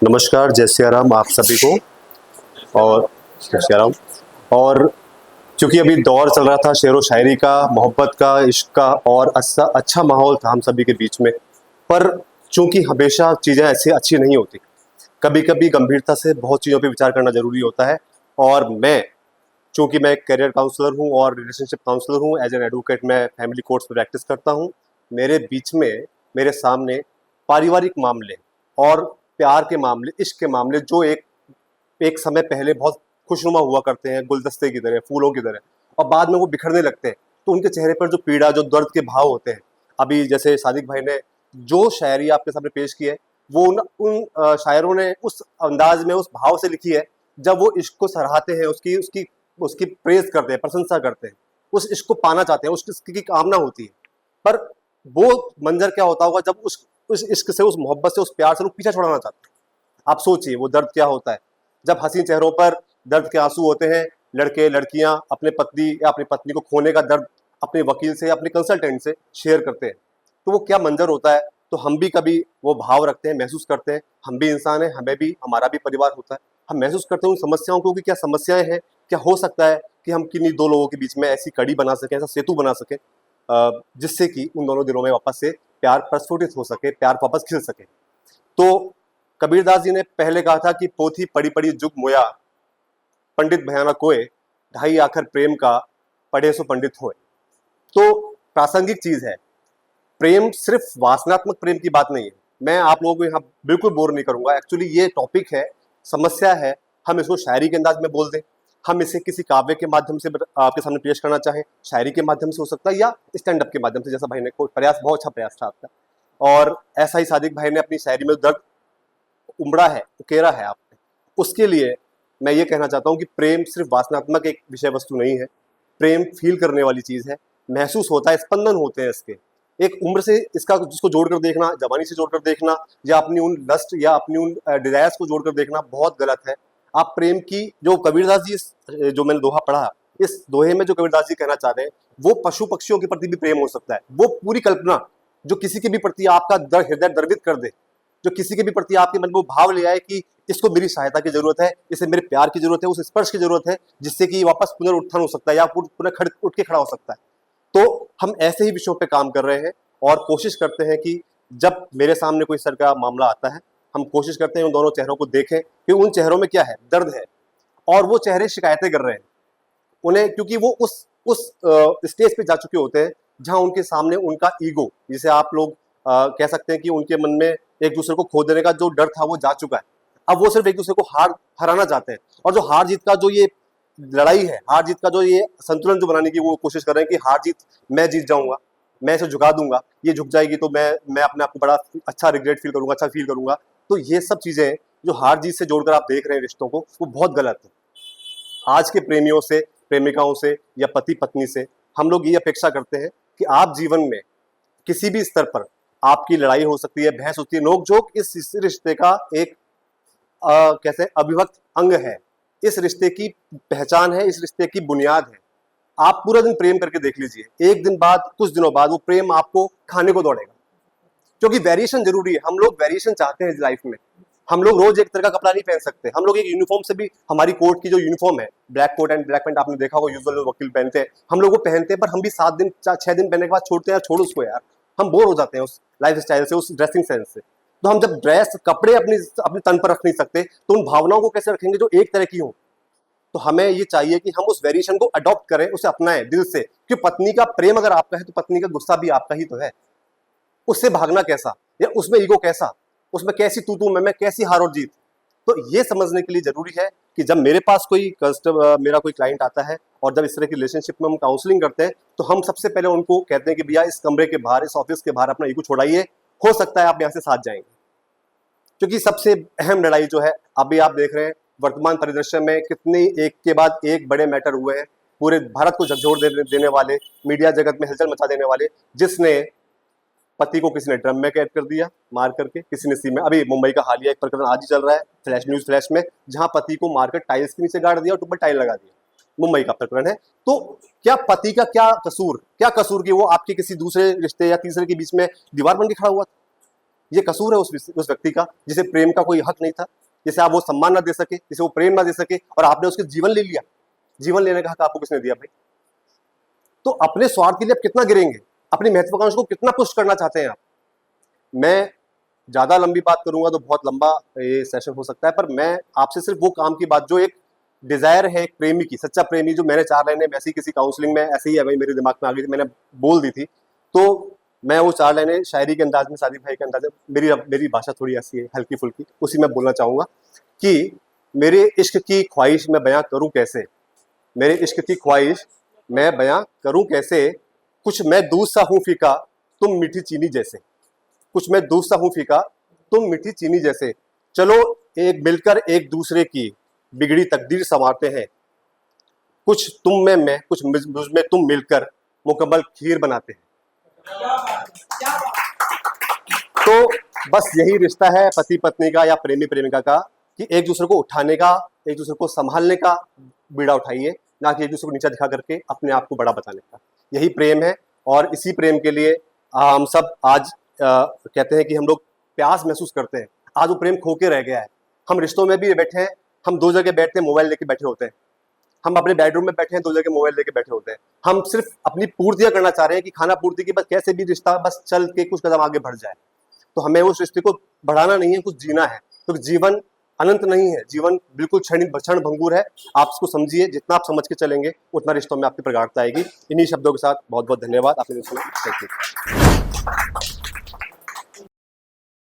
नमस्कार, जय सिया राम आप सभी को। और जय सिया राम। और चूंकि अभी दौर चल रहा था शेरो शायरी का, मोहब्बत का, इश्क का, और अच्छा अच्छा माहौल था हम सभी के बीच में। पर चूंकि हमेशा चीज़ें ऐसी अच्छी नहीं होती, कभी कभी गंभीरता से बहुत चीज़ों पे विचार करना जरूरी होता है। और चूंकि मैं एक करियर काउंसलर हूँ और रिलेशनशिप काउंसलर हूँ, एज एन एडवोकेट मैं फैमिली कोर्ट्स में प्रैक्टिस करता हूँ। मेरे बीच में, मेरे सामने पारिवारिक मामले और प्यार के मामले, इश्क के मामले, जो एक एक समय पहले बहुत खुशनुमा हुआ करते हैं, गुलदस्ते की तरह, फूलों की तरह, और बाद में वो बिखरने लगते हैं। तो उनके चेहरे पर जो पीड़ा, जो दर्द के भाव होते हैं, अभी जैसे सादिक भाई ने जो शायरी आपके सामने पेश की है, वो उन शायरों ने उस अंदाज में, उस भाव से लिखी है, जब वो इश्क को सराहते हैं, उसकी उसकी उसकी प्रेज करते हैं, प्रशंसा करते हैं, उस इश्क को पाना चाहते हैं, उस इश्क की कामना होती है। पर वो मंजर क्या होता होगा जब उस इश्क से, उस मोहब्बत से, उस प्यार से लोग पीछा छुड़ाना चाहते हैं। आप सोचिए वो दर्द क्या होता है, जब हसीन चेहरों पर दर्द के आंसू होते हैं। लड़के लड़कियां अपने पति या अपनी पत्नी को खोने का दर्द अपने वकील से, अपने कंसल्टेंट से शेयर करते हैं। तो वो क्या मंजर होता है। तो हम भी कभी वो भाव रखते हैं, महसूस करते हैं। हम भी इंसान हैं, हमें भी, हमारा भी परिवार होता है। हम महसूस करते हैं उन समस्याओं को कि क्या समस्याएं हैं, क्या हो सकता है कि हम किन्हीं दो लोगों के बीच में ऐसी कड़ी बना सकें, ऐसा सेतु बना सकें, जिससे कि उन दोनों दिनों में वापस से प्यार प्रस्फुटित हो सके, प्यार वापस खिल सके। तो कबीरदास जी ने पहले कहा था कि पोथी पड़ी पड़ी जुग मोया, पंडित भयाना कोय, ढाई आखर प्रेम का, पढ़े सो पंडित होए। तो प्रासंगिक चीज है। प्रेम सिर्फ वासनात्मक प्रेम की बात नहीं है। मैं आप लोगों को यहाँ बिल्कुल बोर नहीं करूंगा। एक्चुअली ये टॉपिक है, समस्या है। हम इसको शायरी के अंदाज में बोल दें, हम इसे किसी काव्य के माध्यम से आपके सामने पेश करना चाहें, शायरी के माध्यम से हो सकता है, या स्टैंड अप के माध्यम से, जैसा भाई ने कोई प्रयास, बहुत अच्छा प्रयास था आपका। और ऐसा ही सादिक भाई ने अपनी शायरी में दर्द उमड़ा है, उकेरा है आपने, उसके लिए मैं ये कहना चाहता हूँ कि प्रेम सिर्फ वासनात्मक एक विषय वस्तु नहीं है। प्रेम फील करने वाली चीज है, महसूस होता है, स्पंदन होते हैं इसके। एक उम्र से इसका जिसको जोड़कर देखना, जवानी से जोड़कर देखना, या अपनी उन लस्ट या अपनी उन डिजायर्स को जोड़कर देखना बहुत गलत है। आप प्रेम की, जो कबीरदास जी जो मैंने दोहा पढ़ा, इस दोहे में जो कबीरदास जी कहना चाह रहे हैं, वो पशु पक्षियों के प्रति भी प्रेम हो सकता है। वो पूरी कल्पना जो किसी के भी प्रति आपका हृदय द्रवित कर दे, जो किसी के भी प्रति आपके मन में वो भाव ले आए कि इसको मेरी सहायता की जरूरत है, इसे मेरे प्यार की जरूरत है, उस स्पर्श की जरूरत है, जिससे कि वापस पुनरुत्थान हो सकता है, या पुनः उठ के खड़ा हो सकता है। तो हम ऐसे ही विषयों पे काम कर रहे हैं और कोशिश करते हैं कि जब मेरे सामने कोई इस तरह का मामला आता है, हम कोशिश करते हैं उन दोनों चेहरों को देखें कि उन चेहरों में क्या है, दर्द है, और वो चेहरे शिकायतें कर रहे हैं उन्हें, क्योंकि वो उस स्टेज पे जा चुके होते हैं जहां उनके सामने उनका ईगो, जिसे आप लोग कह सकते हैं कि उनके मन में एक दूसरे को खो देने का जो डर था वो जा चुका है। अब वो सिर्फ एक दूसरे को हराना चाहते हैं, और जो हार जीत का जो ये लड़ाई है, हार जीत का जो ये संतुलन जो बनाने की वो कोशिश कर रहे हैं कि हार जीत, मैं जीत जाऊंगा, मैं इसे झुका दूंगा, ये झुक जाएगी तो मैं अपने आप को बड़ा अच्छा रिग्रेट फील करूंगा, अच्छा फील करूंगा। तो ये सब चीजें जो हार जीत से जोड़कर आप देख रहे हैं रिश्तों को, वो बहुत गलत है। आज के प्रेमियों से, प्रेमिकाओं से, या पति पत्नी से हम लोग ये अपेक्षा करते हैं कि आप जीवन में किसी भी स्तर पर आपकी लड़ाई हो सकती है, बहस होती है, नोकझोंक इस रिश्ते का एक कैसे अविभक्त अंग है, इस रिश्ते की पहचान है, इस रिश्ते की बुनियाद है। आप पूरा दिन प्रेम करके देख लीजिए, एक दिन बाद, कुछ दिनों बाद वो प्रेम आपको खाने को दौड़ेगा, क्योंकि वेरिएशन जरूरी है। हम लोग वेरिएशन चाहते हैं लाइफ में। हम लोग रोज एक तरह का कपड़ा नहीं पहन सकते। हम लोग एक यूनिफॉर्म से भी, हमारी कोर्ट की जो यूनिफॉर्म है, black coat and black pant, आपने देखा होगा यूजुअल वकील पहनते हैं, हम लोग वो पहनते हैं, पर हम भी 7 दिन 6 दिन पहनने के बाद छोड़ते हैं, छोड़ो उसको यार, हम बोर हो जाते हैं उस लाइफ स्टाइल से, उस ड्रेसिंग सेंस से। तो हम जब ड्रेस, कपड़े अपनी अपने तन पर रख नहीं सकते, तो उन भावनाओं को कैसे रखेंगे जो एक तरह की हो। तो हमें ये चाहिए कि हम उस वेरिएशन को अडॉप्ट करें, उसे अपनाएं दिल से, कि पत्नी का प्रेम अगर आपका है तो पत्नी का गुस्सा भी आपका ही तो है। उससे भागना कैसा, या उसमें ईगो कैसा, उसमें कैसी तू मैं कैसी हार और जीत। तो ये समझने के लिए जरूरी है कि जब मेरे पास कोई कस्टमर, मेरा कोई क्लाइंट आता है, और जब इस तरह की रिलेशनशिप में हम काउंसलिंग करते हैं, तो हम सबसे पहले उनको कहते हैं कि भैया इस कमरे के बाहर, इस ऑफिस के बाहर अपना ईगो छोड़ाइए, हो सकता है आप यहाँ से साथ जाएंगे। क्योंकि सबसे अहम लड़ाई जो है, अभी आप देख रहे हैं वर्तमान परिदृश्य में कितने एक के बाद एक बड़े मैटर हुए हैं, पूरे भारत को झकझोर देने वाले, मीडिया जगत में हलचल मचा देने वाले, जिसने पति को किसी ने ड्रम में कैद कर दिया मार करके, किसी ने में, अभी मुंबई का हालिया एक प्रकरण आज ही चल रहा है, फ्लैश में, जहां पति को मारकर टाइल्स के नीचे गाड़ दिया और ऊपर टाइल लगा दिया, मुंबई का प्रकरण है। तो क्या पति का क्या कसूर कि वो आपके किसी दूसरे रिश्ते या तीसरे के बीच में दीवार बन के खड़ा हुआ था? ये कसूर है उस व्यक्ति का जिसे प्रेम का कोई हक नहीं था, जिसे आप वो सम्मान ना दे सके, जिसे वो प्रेम ना दे सके, और आपने उसके जीवन ले लिया। जीवन लेने का हक आपको किसने दिया भाई? तो अपने स्वार्थ के लिए आप कितना गिरेंगे, अपनी महत्वाकांक्षा को कितना पुश करना चाहते हैं आप? मैं ज्यादा लंबी बात करूंगा तो बहुत लंबा ये सेशन हो सकता है, पर मैं आपसे सिर्फ वो काम की बात जो एक डिजायर है एक प्रेमी की, सच्चा प्रेमी, जो मैंने 4 लाइनें वैसे ही किसी काउंसलिंग में ऐसे ही है भाई मेरे दिमाग में आ गई थी, मैंने बोल दी थी, तो मैं वो 4 लाइनें शायरी के अंदाज में, सादिक भाई के अंदाज में, मेरी भाषा थोड़ी ऐसी है हल्की फुल्की, उसी में बोलना चाहूंगा कि मेरे इश्क की ख्वाहिश मैं बयां करूं कैसे, मेरे इश्क की ख्वाहिश मैं बयां करूं कैसे, कुछ मैं दूध सा हूं फीका तुम मीठी चीनी जैसे, कुछ मैं दूध सा हूं फीका तुम मीठी चीनी जैसे, चलो एक मिलकर एक दूसरे की बिगड़ी तकदीर संवारते हैं, कुछ तुम में मैं, कुछ मुझ में तुम मिलकर मुकम्मल खीर बनाते हैं। तो बस यही रिश्ता है पति पत्नी का या प्रेमी प्रेमिका का, कि एक दूसरे को उठाने का, एक दूसरे को संभालने का बीड़ा उठाइए, ना कि एक दूसरे को नीचा दिखा करके अपने आप को बड़ा बताने का। यही प्रेम है, और इसी प्रेम के लिए हम सब आज कहते हैं कि हम लोग प्यास महसूस करते हैं। आज वो प्रेम खो के रह गया है। हम रिश्तों में भी बैठे हैं, हम 2 जगह बैठते हैं, मोबाइल लेके बैठे होते हैं। हम अपने बेडरूम में बैठे हैं, 2 जगह मोबाइल लेके बैठे होते हैं। हम सिर्फ अपनी पूर्तियां करना चाह रहे हैं कि खाना पूर्ति की, बस कैसे भी रिश्ता बस चल के कुछ कदम आगे बढ़ जाए। तो हमें उस रिश्ते को बढ़ाना नहीं है, कुछ जीना है, क्योंकि जीवन अनंत नहीं है, जीवन बिल्कुल क्षण भंगुर है। आप इसको समझिए, जितना आप समझ के चलेंगे उतना रिश्तों में आपकी प्रगाढ़ता आएगी। इन्हीं शब्दों के साथ बहुत बहुत धन्यवाद, आपने सुना। Thank you.